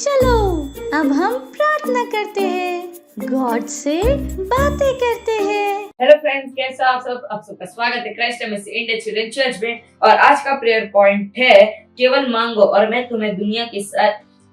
चलो अब हम प्रार्थना करते हैं, गॉड से बातें करते हैं। हेलो फ्रेंड्स, कैसा आप सबका स्वागत है Christ MSc India children church में। और आज का प्रेयर पॉइंट है केवल मांगो और मैं तुम्हें दुनिया के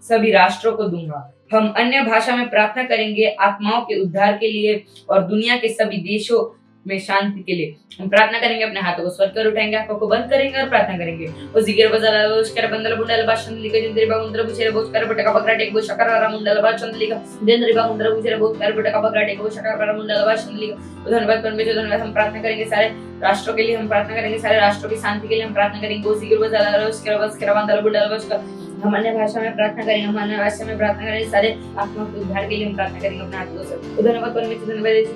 सभी राष्ट्रों को दूंगा। हम अन्य भाषा में प्रार्थना करेंगे आत्माओं के उद्धार के लिए और दुनिया के सभी देशों में शांति के लिए। हम प्रार्थना करेंगे, अपने हाथों को स्वर्ग कर उठाएंगे, आंखों को बंद करेंगे और प्रार्थना करेंगे। ओ जिगर बजाला उस्कर बंदल बुंडल भाषण लिखा जिंद्री बागुंद्र बुचेरे बोचकर बटका बकराटे को शकरवारा मुंडल भाषण लिखा जिंद्री बागुंद्र बुचेरे बोचकर बटका बकराटे को शकरवारा मुंडल भाषण लिखा। धन्यवाद परमेश्वर, धन्यवाद। हम प्रार्थना करेंगे सारे राष्ट्रों के लिए, हम प्रार्थना करेंगे सारे राष्ट्रों की शांति के लिए। हम प्रार्थना करेंगे ओ जिगर बजाला उस्कर बस्कर बंदल बुंडल भाषण। हम अन्य भाषा में प्रार्थना करेंगे, हम अन्य भाषा में प्रार्थना करेंगे सारे आत्माओं के उद्धार के लिए। हम प्रार्थना करेंगे अपने हाथों से। धन्यवाद परमेश्वर,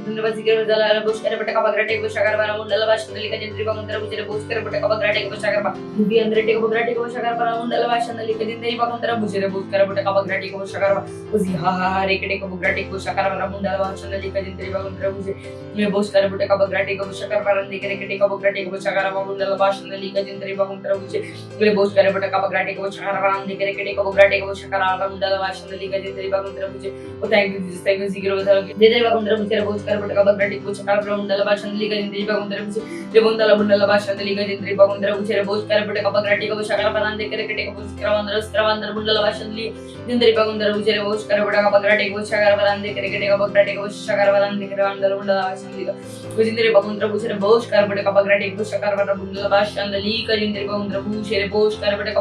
धन्यवाद। जिगर बजाला बुस्कर बटका बकराटे को शकरवारा मुंडल भाषण लिखा जिंद्री बागुंद्र बुचेरे बोचकर बटका बकराटे को शकरवारा मुंडी अंदरेटे को बकराटे को शकरवारा मुंडल भाषण लिखा जिंद्री बागुंद्र बुचेरे बोचकर बटका बकराटे को शकरवारा उसी हा रेकटे को बकराटे को शकरवारा मुंडल भाषण लिखा जिंद्री बागुंद्र बुचेरे बोचकर बटका बकराटे को शकरवारा रेकटे को बकराटे को शकरवारा मुंडल भाषण लिखा जिंद्री बागुंद्र बुचेरे बोचकर बटका बकराटे को शकरवारा रेकटे को बकराटे को शकरवारा मुंडल भाषण लिखा जिंद्री बागुंद्र बुचेरे। थैंक यू जिगर बजाला जिंद्री बागुंद्र बुचेरे बोचकर बटका बकराटे को शकरवारा मुंडल भाषण लिखा जिंद्री बागुंद्र बुचेरे बोंदला बुंडला भाषण लिखा जिंद्री बागुंद्र बुचेरे बोचकर बटका बकराटे को शकरवारा रेकटे को बुचकर बुंडला भाषण लिखा जिंद्री बागुंद्र बुचेरे बोचकर बटका बकराटे को शकरवारा रेकटे को बकराटे को शकरवारा रेकटे बुंडला भाषण लिखा जिंद्री बागुंद्र बुचेरे बोचकर बटका बकराटे को शकरवारा बुंडला भाषण लिखा जिंद्री बागुंद्र बुचेरे बोचकर बटका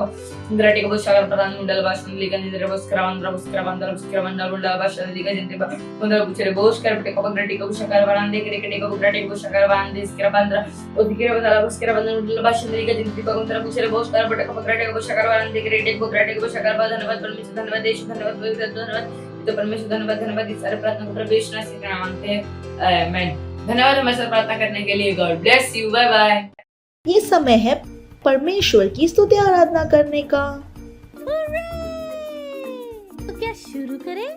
बकराटे को शकरवारा मुंडल भाषण लिखा जिंद्री बोचकर बंदला बुंडला भाषण लिखा जिंद्री बागुंद्र बुचेरे बोचकर बटका बकराटे को शकरवारा रेकटे को बकराटे को शकरवारा रेकटे उदिकेरे बजाला उसके बंदल मुंडल भाषण लिखा जिंद्री बागुंद्र बुचेरे बोचकर बटका बकराटे को शकरवारा रेकटे को बकराटे को शकरवारा। धन्यवाद परमेश्वर, धन्यवाद देश, धन्यवाद तो परमेश्वर, धन्यवाद। इस सारे प्रार्थना को प्रभु यीशु मसीह के नाम मांगते हैं, आमीन। धन्यवाद हमारे साथ प्रार्थना करने के लिए। God bless you, bye bye. ये समय है परमेश्वर की स्तुति आराधना करने का। तो क्या शुरू करें?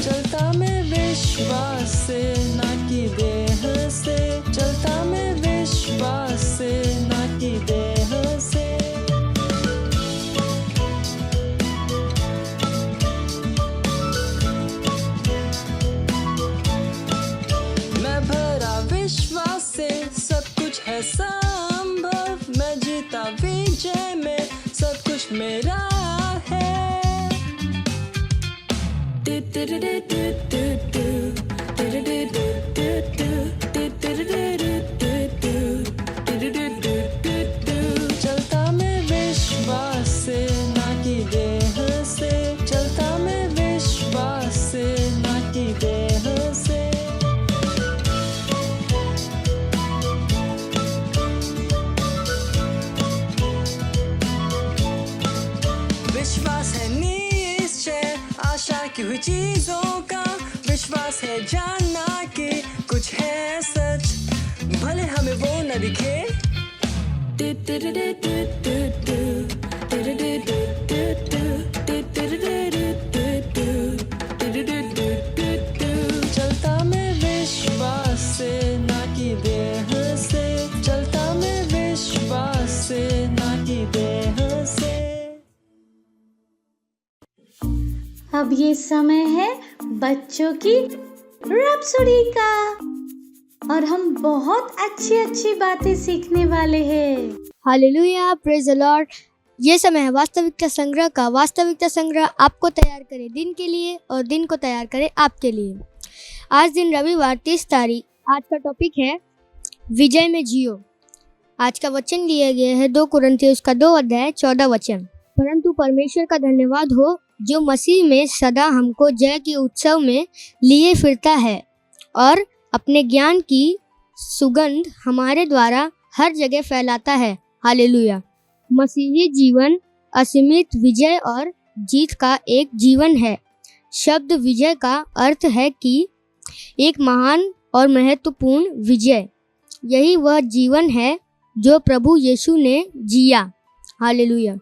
चलता मैं विश्वास से ना कि देह से, चलता मैं विश्वास से ना कि देह से। मैं भरा विश्वास से, सब कुछ है संभव। मैं जीता विजय में, सब कुछ मेरा है। चलता मैं विश्वास से ना कि देह से, चलता मैं विश्वास से ना कि देह से। विश्वास है निश्चय आशा की हुई चीजों का, विश्वास है जानना कि कुछ है सच, भले हमें वो न दिखे। चलता मैं विश्वास से ना कि देह से, चलता मैं विश्वास से ना कि देह से। अब ये समय है बच्चों की रैप्सोडी का और हम बहुत अच्छी बातें सीखने वाले हैं। Hallelujah, praise the Lord. ये समय है वास्तविकता संग्रह का। वास्तविकता संग्रह आपको तैयार करे दिन के लिए और दिन को तैयार करे आपके लिए। आज दिन रविवार 30 तारीख। आज का टॉपिक है विजय में जियो। आज का वचन लिया गया है 2 कुरिन्थियों का 2 अध्याय 14 वचन। परंतु परमेश्वर का धन्यवाद हो जो मसीह में सदा हमको जय के उत्सव में लिए फिरता है और अपने ज्ञान की सुगंध हमारे द्वारा हर जगह फैलाता है। हालेलुया। मसीही जीवन असीमित विजय और जीत का एक जीवन है। शब्द विजय का अर्थ है कि एक महान और महत्वपूर्ण विजय। यही वह जीवन है जो प्रभु यीशु ने जिया। हालेलुया।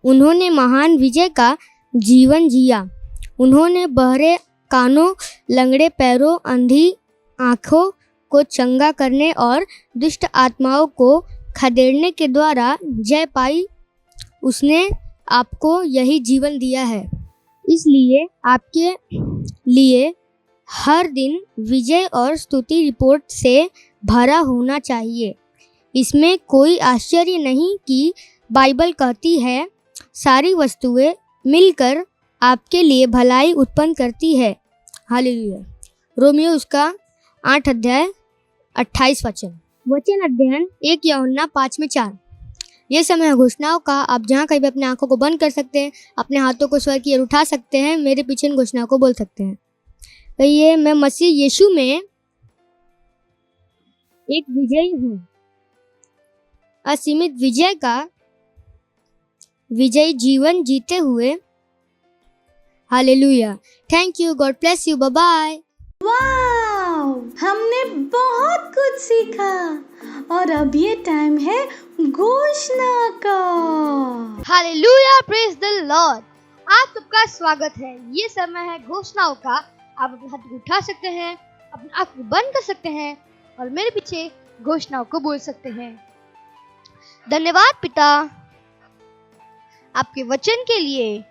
उन्होंने महान विजय का जीवन जिया। उन्होंने बहरे कानों, लंगड़े पैरों, अंधी आँखों को चंगा करने और दुष्ट आत्माओं को खदेड़ने के द्वारा जय पाई। उसने आपको यही जीवन दिया है, इसलिए आपके लिए हर दिन विजय और स्तुति रिपोर्ट से भरा होना चाहिए। इसमें कोई आश्चर्य नहीं कि बाइबल कहती है सारी वस्तुएं मिलकर आपके लिए भलाई उत्पन्न करती है। हालेलुया। रोमियो उसका 8 अध्याय 28 वचन अध्ययन 1 यूहन्ना 5:4। ये समय है घोषणाओं का। आप जहाँ कहीं भी अपने आंखों को बंद कर सकते हैं, अपने हाथों को स्वर की ओर उठा सकते हैं, मेरे पीछे इन घोषणाओं को बोल सकते हैं। कहिए, मैं मसीह यीशु में एक विजयी हूँ। असीमित विजय का विजयी जीवन जीते हुए। Hallelujah. Thank you. God bless you. Bye bye. Wow, हमने बहुत कुछ सीखा और अब ये टाइम है घोषणा का। हालेलुया। Praise the Lord. आप सबका स्वागत है। ये समय है घोषणाओं का। आप अपने हाथ को उठा सकते हैं, अपनी आंख को बंद कर सकते हैं और मेरे पीछे घोषणाओं को बोल सकते हैं। धन्यवाद पिता आपके वचन के लिए।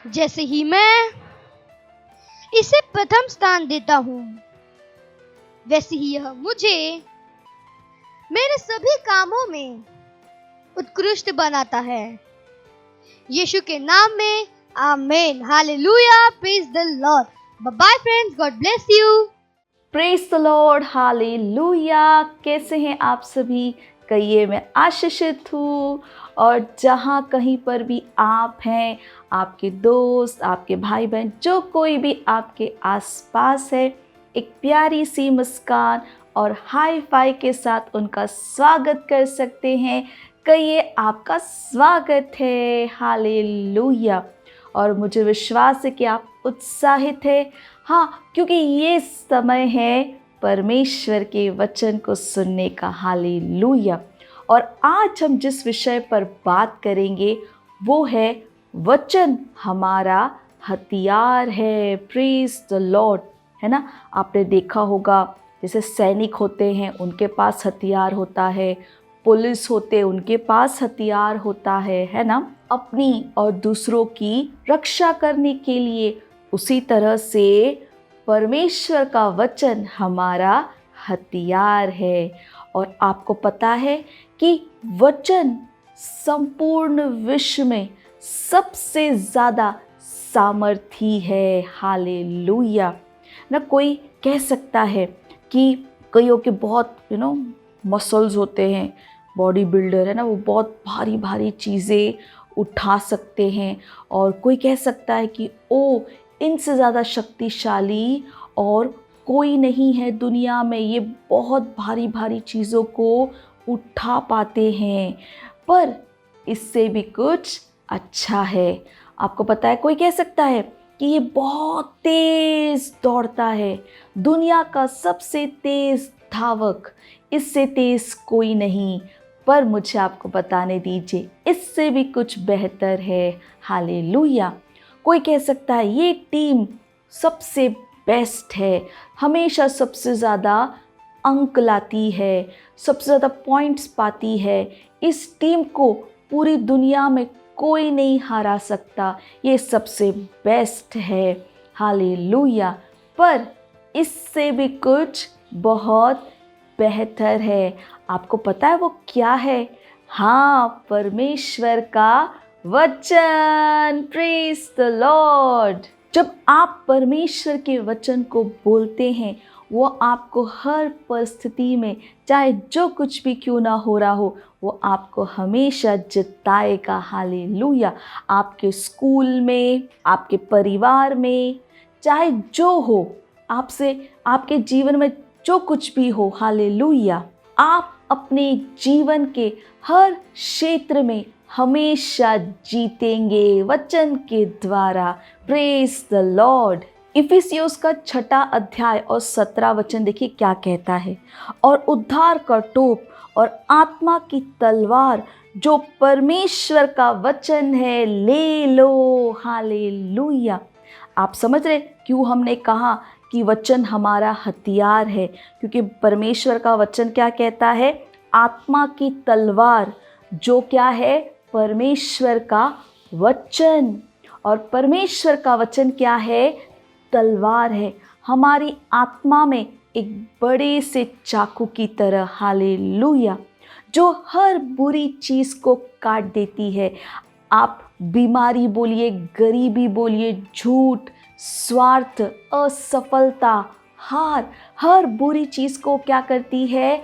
जैसे ही मैं इसे प्रथम स्थान देता हूँ, वैसे ही यह मुझे मेरे सभी कामों में उत्कृष्ट बनाता है। यीशु के नाम में आमीन। Hallelujah. Praise the Lord. Bye bye friends. God bless you. Praise the Lord. Hallelujah. कैसे हैं आप सभी? कहिए, मैं आशीषित हूँ। और जहाँ कहीं पर भी आप हैं, आपके दोस्त, आपके भाई बहन, जो कोई भी आपके आसपास है, एक प्यारी सी मुस्कान और हाई फाई के साथ उनका स्वागत कर सकते हैं। कहिए, आपका स्वागत है। हालेलुया। और मुझे विश्वास है कि आप उत्साहित हैं। हाँ, क्योंकि ये समय है परमेश्वर के वचन को सुनने का। हालेलुया। और आज हम जिस विषय पर बात करेंगे वो है वचन हमारा हथियार है। Praise the Lord. है ना? आपने देखा होगा, जैसे सैनिक होते हैं उनके पास हथियार होता है, पुलिस होते उनके पास हथियार होता है ना? अपनी और दूसरों की रक्षा करने के लिए। उसी तरह से परमेश्वर का वचन हमारा हथियार है। और आपको पता है कि वचन संपूर्ण विश्व में सबसे ज़्यादा सामर्थी है। हालेलुया। ना कोई कह सकता है कि कईयों के बहुत मसल्स होते हैं, बॉडी बिल्डर है ना, वो बहुत भारी भारी चीज़ें उठा सकते हैं। और कोई कह सकता है कि ओ, इनसे ज़्यादा शक्तिशाली और कोई नहीं है दुनिया में, ये बहुत भारी भारी चीज़ों को उठा पाते हैं। पर इससे भी कुछ अच्छा है। आपको पता है, कोई कह सकता है कि ये बहुत तेज़ दौड़ता है, दुनिया का सबसे तेज़ धावक, इससे तेज़ कोई नहीं। पर मुझे आपको बताने दीजिए, इससे भी कुछ बेहतर है। हालेलुया। कोई कह सकता है ये टीम सबसे बेस्ट है, हमेशा सबसे ज़्यादा अंक लाती है, सबसे ज़्यादा पॉइंट्स पाती है, इस टीम को पूरी दुनिया में कोई नहीं हरा सकता, ये सबसे बेस्ट है। हालेलुया। पर इससे भी कुछ बहुत बेहतर है। आपको पता है वो क्या है? हाँ, परमेश्वर का वचन। Praise the Lord. जब आप परमेश्वर के वचन को बोलते हैं, वो आपको हर परिस्थिति में, चाहे जो कुछ भी क्यों ना हो रहा हो, वो आपको हमेशा जिताएगा। हालेलुया। आपके स्कूल में, आपके परिवार में, चाहे जो हो, आपसे, आपके जीवन में जो कुछ भी हो, हालेलुया, आप अपने जीवन के हर क्षेत्र में हमेशा जीतेंगे वचन के द्वारा। Praise the Lord. इफिसियोस का 6 अध्याय और 17 वचन देखिए क्या कहता है। और उद्धार का टोप और आत्मा की तलवार जो परमेश्वर का वचन है, ले लो। हालेलुया। आप समझ रहे क्यों हमने कहा कि वचन हमारा हथियार है, क्योंकि परमेश्वर का वचन क्या कहता है? आत्मा की तलवार, जो क्या है? परमेश्वर का वचन। और परमेश्वर का वचन क्या है? तलवार है, हमारी आत्मा में एक बड़े से चाकू की तरह, हालेलुया, जो हर बुरी चीज़ को काट देती है। आप बीमारी बोलिए, गरीबी बोलिए, झूठ, स्वार्थ, असफलता, हार, हर बुरी चीज़ को क्या करती है?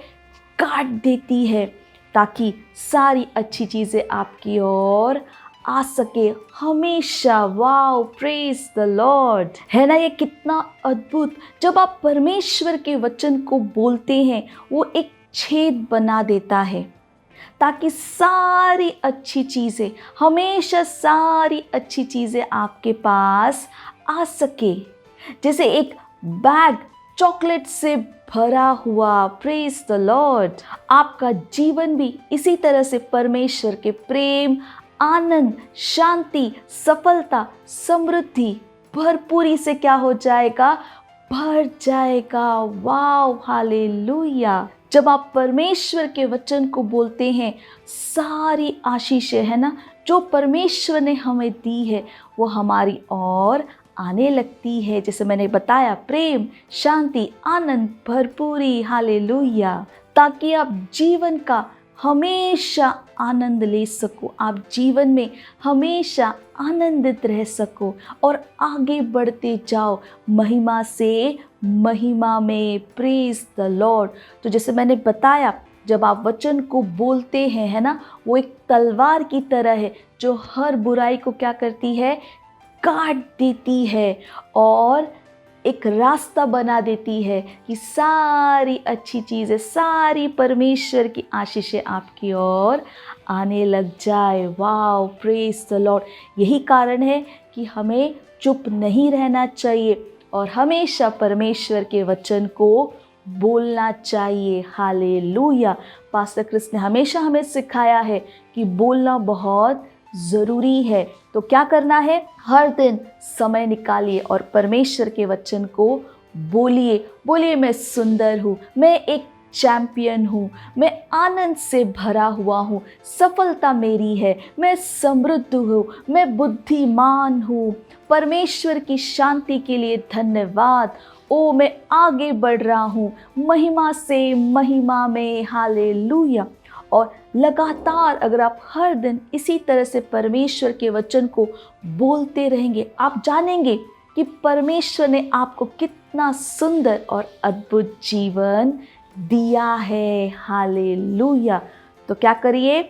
काट देती है, ताकि सारी अच्छी चीज़ें आपकी ओर आ सके हमेशा। Wow, praise the Lord. है ना ये कितना अद्भुत? जब आप परमेश्वर के वचन को बोलते हैं, वो एक छेद बना देता है, ताकि सारी अच्छी चीज़ें, हमेशा सारी अच्छी चीज़ें आपके पास आ सके। जैसे एक बैग चॉकलेट से भरा हुआ, प्रेज द लॉर्ड। आपका जीवन भी इसी तरह से परमेश्वर के प्रेम, आनंद, शांति, सफलता, समृद्धि, भरपूरी से क्या हो जाएगा? भर जाएगा। वाव, हालेलुया। जब आप परमेश्वर के वचन को बोलते हैं, सारी आशीषें है ना जो परमेश्वर ने हमें दी है, वो हमारी ओर आने लगती है। जैसे मैंने बताया, प्रेम, शांति, आनंद, भरपूरी, हालेलुया, ताकि आप जीवन का हमेशा आनंद ले सको, आप जीवन में हमेशा आनंदित रह सको और आगे बढ़ते जाओ महिमा से महिमा में। Praise the Lord. तो जैसे मैंने बताया, जब आप वचन को बोलते हैं, है ना, वो एक तलवार की तरह है जो हर बुराई को क्या करती है? काट देती है और एक रास्ता बना देती है कि सारी अच्छी चीज़ें, सारी परमेश्वर की आशीषें आपकी ओर आने लग जाए। Wow, praise the Lord. यही कारण है कि हमें चुप नहीं रहना चाहिए और हमेशा परमेश्वर के वचन को बोलना चाहिए। हालेलुया। पास्टर क्रिस ने हमेशा हमें सिखाया है कि बोलना बहुत ज़रूरी है। तो क्या करना है? हर दिन समय निकालिए और परमेश्वर के वचन को बोलिए। बोलिए, मैं सुंदर हूँ, मैं एक चैंपियन हूँ, मैं आनंद से भरा हुआ हूँ, सफलता मेरी है, मैं समृद्ध हूँ, मैं बुद्धिमान हूँ, परमेश्वर की शांति के लिए धन्यवाद। ओ, मैं आगे बढ़ रहा हूँ महिमा से महिमा में। हालेलुया। और लगातार अगर आप हर दिन इसी तरह से परमेश्वर के वचन को बोलते रहेंगे, आप जानेंगे कि परमेश्वर ने आपको कितना सुंदर और अद्भुत जीवन दिया है। हालेलुया। तो क्या करिए?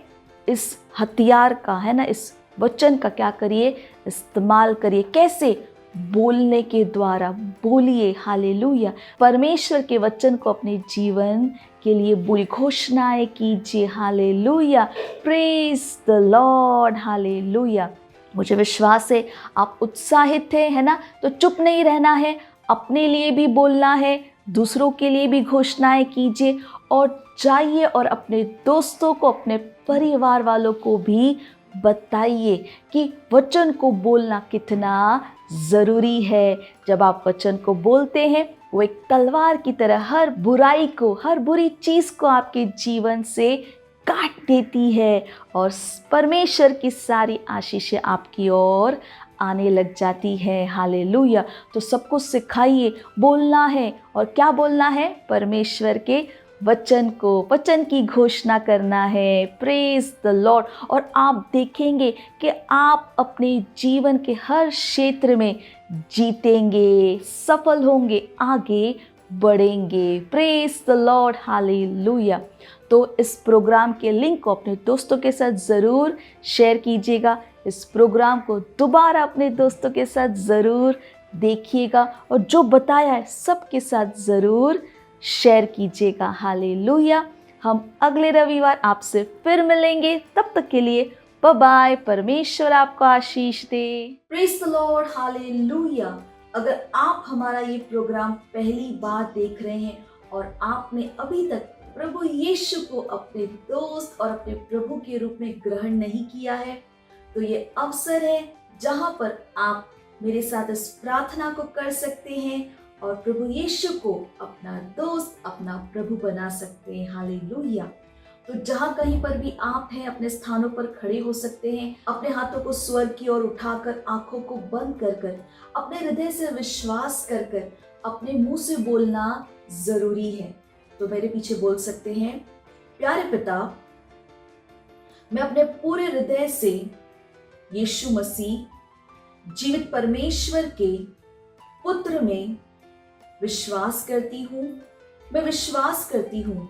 इस हथियार का, है ना, इस वचन का क्या करिए? इस्तेमाल करिए। कैसे? बोलने के द्वारा। बोलिए। हालेलुया। परमेश्वर के वचन को अपने जीवन के लिए बुरी घोषणाएं कीजिए। Hallelujah. Praise the Lord. Hallelujah. मुझे विश्वास है आप उत्साहित थे, है ना? तो चुप नहीं रहना है, अपने लिए भी बोलना है, दूसरों के लिए भी घोषणाएं कीजिए और जाइए और अपने दोस्तों को, अपने परिवार वालों को भी बताइए कि वचन को बोलना कितना ज़रूरी है। जब आप वचन को बोलते हैं, वो एक तलवार की तरह हर बुराई को, हर बुरी चीज़ को आपके जीवन से काट देती है और परमेश्वर की सारी आशीषें आपकी ओर आने लग जाती है। हालेलुया। तो सबको सिखाइए, बोलना है। और क्या बोलना है? परमेश्वर के वचन को, वचन की घोषणा करना है। Praise the Lord. और आप देखेंगे कि आप अपने जीवन के हर क्षेत्र में जीतेंगे, सफल होंगे, आगे बढ़ेंगे। Praise the Lord. हालेलुया। तो इस प्रोग्राम के लिंक को अपने दोस्तों के साथ ज़रूर शेयर कीजिएगा। इस प्रोग्राम को दोबारा अपने दोस्तों के साथ ज़रूर देखिएगा और जो बताया है सबके साथ ज़रूर शेयर कीजिएगा। हालेलुया। हम अगले रविवार आपसे फिर मिलेंगे। तब तक के लिए बाय बाय। परमेश्वर आपको आशीष दे। Praise the Lord. हालेलुया। अगर आप हमारा ये प्रोग्राम पहली बार देख रहे हैं और आपने अभी तक प्रभु यीशु को अपने दोस्त और अपने प्रभु के रूप में ग्रहण नहीं किया है, तो ये अवसर है जहां पर आप मेरे साथ इस प्रार्थना को कर सकते हैं और प्रभु यीशु को अपना दोस्त, अपना प्रभु बना सकते हैं। हालेलुया। तो जहां कहीं पर भी आप हैं, अपने स्थानों पर खड़े हो सकते हैं। अपने हाथों को स्वर्ग की ओर उठाकर, आंखों को बंद कर कर, अपने हृदय से विश्वास कर कर अपने मुंह से बोलना जरूरी है। तो मेरे पीछे बोल सकते हैं, प्यारे पिता, मैं अपने पूरे हृदय से यीशु मसीह जीवित परमेश्वर के पुत्र में विश्वास करती हूँ। मैं विश्वास करती हूँ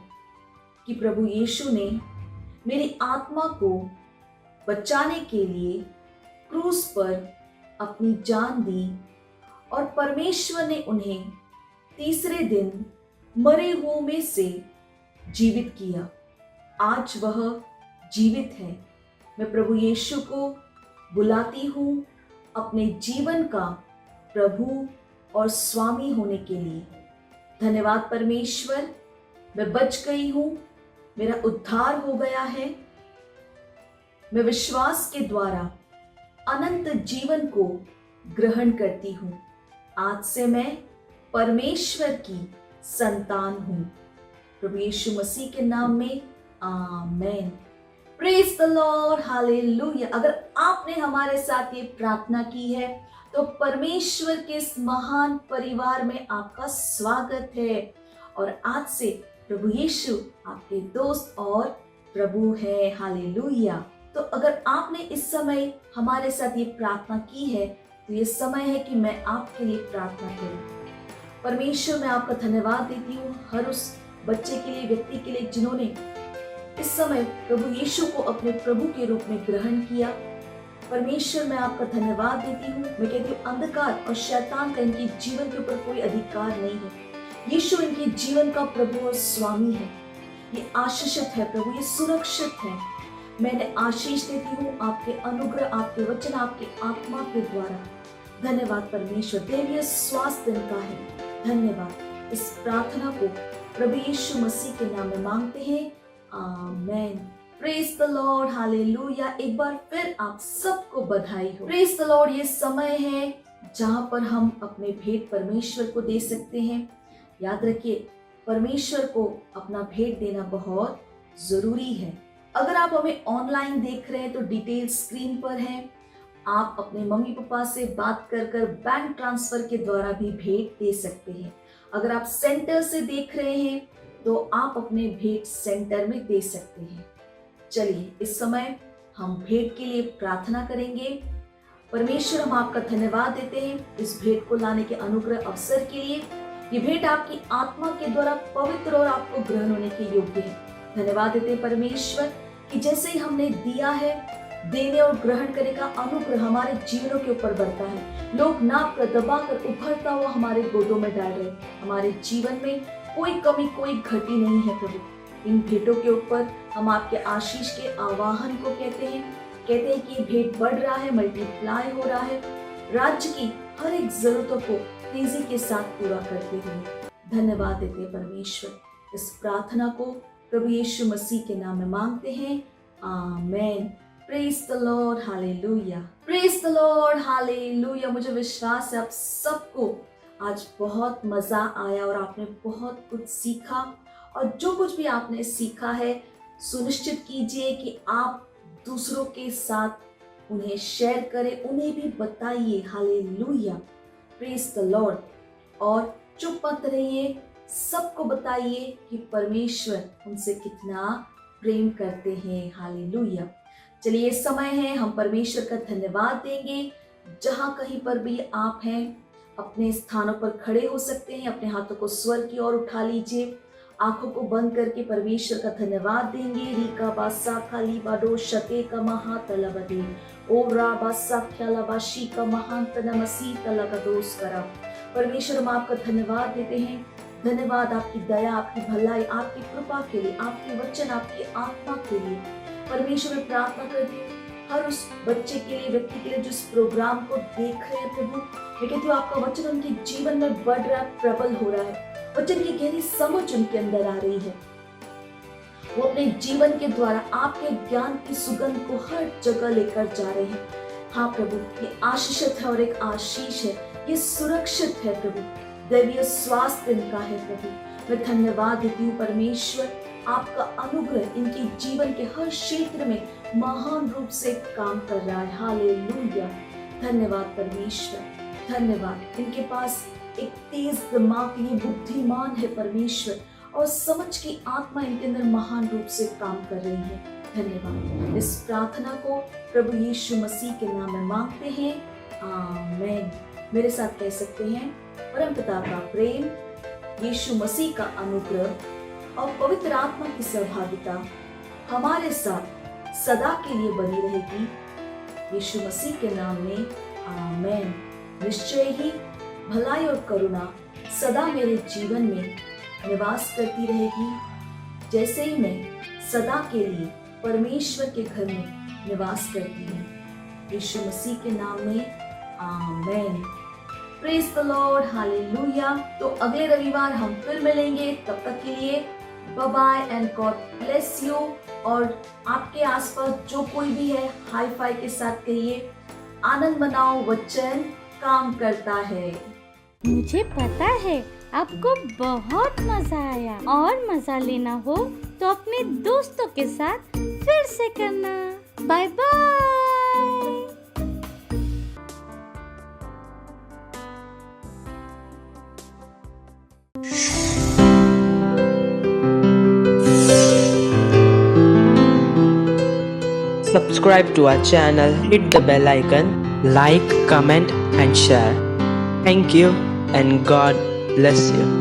कि प्रभु यीशु ने मेरी आत्मा को बचाने के लिए क्रूस पर अपनी जान दी और परमेश्वर ने उन्हें तीसरे दिन मरे हुओं में से जीवित किया। आज वह जीवित है। मैं प्रभु यीशु को बुलाती हूँ अपने जीवन का प्रभु और स्वामी होने के लिए। धन्यवाद परमेश्वर, मैं बच गई हूँ, मेरा उद्धार हो गया है। मैं विश्वास के द्वारा अनंत जीवन को ग्रहण करती हूँ। आज से मैं परमेश्वर की संतान हूँ। प्रभु यीशु मसीह के नाम में amen. Praise the Lord, hallelujah. अगर आपने हमारे साथ ये प्रार्थना की है तो परमेश्वर के इस महान परिवार में आपका स्वागत है। और आज से प्रभु यीशु आपके दोस्त और प्रभु है। हालेलुया। तो अगर आपने इस समय हमारे साथ ये प्रार्थना की है तो ये समय है कि मैं आपके लिए प्रार्थना करूं। परमेश्वर, मैं आपका धन्यवाद देती हूँ हर उस बच्चे के लिए, व्यक्ति के लिए जिन्होंने इस समय प्रभु यीशु को अपने प्रभु के रूप में ग्रहण किया। परमेश्वर, मैं आपका धन्यवाद देती हूँ। मैं कहती हूँ अंधकार और शैतान का इनके जीवन के ऊपर कोई अधिकार नहीं है। यीशु इनके जीवन का प्रभु और स्वामी है। ये आशीषित है प्रभु, ये सुरक्षित है। मैंने आशीष देती हूँ आपके अनुग्रह, आपके वचन, आपके आत्मा के द्वारा। धन्यवाद परमेश्वर, देवीय स्वास्थ्य इनका है। धन्यवाद। इस प्रार्थना को प्रभु यीशु मसीह के नाम में मांगते हैं, amen. Praise the Lord, hallelujah. एक बार फिर आप सबको बधाई हो। Praise the Lord. ये समय है जहां पर हम अपने भेंट परमेश्वर को दे सकते हैं। याद रखिए, परमेश्वर को अपना भेंट देना बहुत जरूरी है। अगर आप हमें ऑनलाइन देख रहे हैं तो डिटेल स्क्रीन पर है। आप अपने मम्मी पापा से बात कर कर बैंक ट्रांसफर के द्वारा भी भेंट दे सकते हैं। अगर आप सेंटर से देख रहे हैं तो आप अपने भेंट सेंटर में दे सकते हैं। चलिए इस समय हम भेंट के लिए प्रार्थना करेंगे। परमेश्वर, हम आपका धन्यवाद देते हैं इस भेंट को लाने के अनुग्रह अवसर के लिए। ये भेंट आपकी आत्मा के द्वारा पवित्र और आपको ग्रहण होने के योग्य है। धन्यवाद देते हैं परमेश्वर कि जैसे ही हमने दिया है, देने और ग्रहण करने का अनुग्रह हमारे जीवनों के ऊपर बढ़ता है। लोग नाप कर, दबा कर, उभरता हुआ हमारे गोदों में डाल रहे। हमारे जीवन में कोई कमी, कोई घटी नहीं है प्रभु। इन भेंटों के ऊपर हम आपके आशीष के आवाहन को कहते हैं कि ये भेंट बढ़ रहा है, मल्टीप्लाई हो रहा है, राज्य की हर एक जरूरतों को तेजी के साथ पूरा करते हुए। धन्यवाद देते हैं परमेश्वर। इस प्रार्थना को प्रभु यीशु मसीह के नाम में मांगते हैं, amen. Praise the Lord, hallelujah. Praise the Lord, hallelujah. मुझे विश्वास है आप सबको आज बहुत मजा आया और आपने बहुत कुछ सीखा। और जो कुछ भी आपने सीखा है, सुनिश्चित कीजिए कि आप दूसरों के साथ उन्हें शेयर करें, उन्हें भी बताइए। Hallelujah, praise the Lord. और चुप मत रहिए, सबको बताइए कि परमेश्वर उनसे कितना प्रेम करते हैं। हालेलुया। चलिए समय है हम परमेश्वर का धन्यवाद देंगे। जहां कहीं पर भी आप हैं, अपने स्थानों पर खड़े हो सकते हैं। अपने हाथों को स्वर्ग की ओर उठा लीजिए, आंखों को बंद करके परमेश्वर का धन्यवाद देंगे। रीका बासा खाली बाडो शते का महातलबदे ओ राबासा ख्यालाबाशी का महांतनमसी तलगदोस करा। परमेश्वर, हम आपका धन्यवाद देते हैं। धन्यवाद आपकी दया, आपकी भलाई, आपकी कृपा के लिए, आपके वचन, आपकी आत्मा के लिए। परमेश्वर, मैं प्रार्थना करती हूँ हर उस बच्चे के लिए, व्यक्ति के लिए जो इस प्रोग्राम को देख रहे हैं प्रभु। मैं कहती हूँ आपका वचन उनके जीवन में बढ़ रहा है, प्रबल हो रहा है। वचन की गहरी समझ उनके अंदर आ रही है। वो अपने जीवन के द्वारा आपके ज्ञान की सुगंध को हर जगह लेकर जा रहे हैं। हाँ प्रभु, ये आशीषित है और एक आशीष है, ये सुरक्षित है प्रभु। दैवीय स्वास्थ्य इनका है प्रभु। मैं धन्यवाद देती हूँ परमेश्वर, आपका अनुग्रह इनके जीवन के हर क्षेत्र में महान रूप से काम कर रहा है। हालेलुया, धन्यवाद परमेश्वर, धन्यवाद। इनके पास एक तेज दिमाग, ये बुद्धिमान है परमेश्वर, और समझ की आत्मा इनके अंदर महान रूप से काम कर रही है। धन्यवाद। इस प्रार्थना को प्रभु यीशु मसीह के नाम में मांगते हैं, आमीन। मेरे साथ कह सकते हैं, परमपिता का प्रेम, यीशु मसीह का अनुग्रह और पवित्र आत्मा की सहभागिता हमारे साथ सदा के लिए बनी रहेगी, यीशु मसीह के नाम में, आमीन। निश्चय ही भलाई और करुणा सदा मेरे जीवन में निवास करती रहेगी, जैसे ही मैं सदा के लिए परमेश्वर के घर में निवास करती हूँ, यीशु मसीह के नाम में, आमीन। Praise the Lord, hallelujah. तो अगले रविवार हम फिर मिलेंगे, तब तक के लिए bye bye and God bless you. और आपके आसपास जो कोई भी है, हाई फाई के साथ कहिए, आनंद मनाओ, वचन काम करता है। मुझे पता है आपको बहुत मजा आया, और मजा लेना हो तो अपने दोस्तों के साथ फिर से करना। Bye bye. Subscribe to our channel, hit the bell icon, like, comment and share. Thank you and God bless you.